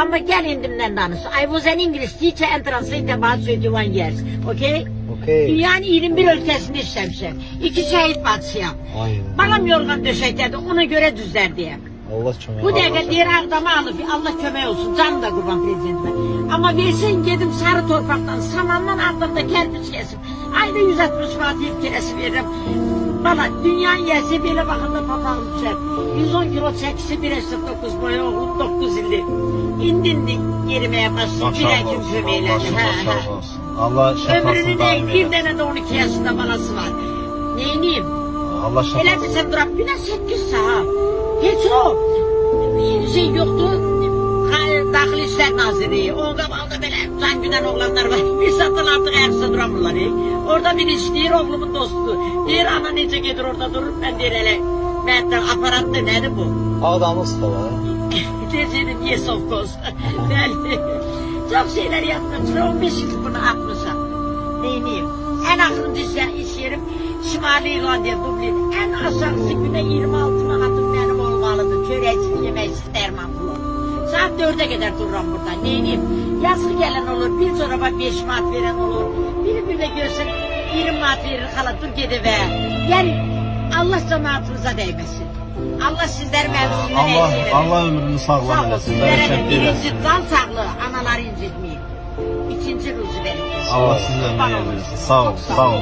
Ama gel indimden danış. I was an English teacher and translator about 21 years. Okay? Okay. Dünyanın 21 ülkesinde işlemişim. 2 şehit bacısıyam. Aynen. Balam yorgan döşeklerdi, ona göre düzler diye. Allah çömeği. Bu dakika diğer adamı alıp Allah kömeği olsun, canım da kurban prezidentime. Ama versin gedim sarı torpaktan, samandan ardında kerpiç kesim. Ayda 160 fatih keresi veririm. Bana dünyanın yerse böyle bakımda papağım düşer. 110 kilo çekisi 1,49 boyu oğlum 9 ildi. İndindik yerimeye başladı. Bir ekim kömeğilerdi. Allah Ömrünü şefasından ne? Bir tane de 12 yaşında balası var. Neyniyim? Allah Hele şefasından. desem durak güne 8 saat. Hiç o şey yoktu. Dahil İşler Nazırı. O kabalda böyle can güden oğlanlar var. Bir satın artık ayaksa duramırlar. Orada bir iş değil oğlumun dostu. Diğer ana nece gelir orada durur. Ben diğer hele. Ben de aparatta nedir bu? Ağdamız da var. Dedim yes of course. Yani çok şeyler yapmışlar. 15 yıl bunu atmışlar. Neyiniyim? En akıllı iş yerim Şimali İrlanda, Dublin. En aşağısı güne 26 manatım benim olmalıdır. Çöreksiz, yemeksiz, derman pulu. Saat 4'e kadar dururum burada. Neyiniyim? Yazık gelen olur, bir çoraba 5 manat veren olur. Birbirine görsün 20 manat verir, hala dur gidiver. Yani Allah cemaatimize değmesin. Allah sizler mevzusunu eylesin. Allah ömrünü sağlam Sağ ol, eylesin. sizlere de Bereketli birinci eylesin. can sağlığı, anaları incitmeyin. İkinci ruzu verin. Allah sizden Bana eylesin. olursun. Sağ ol, Çok sağ ol.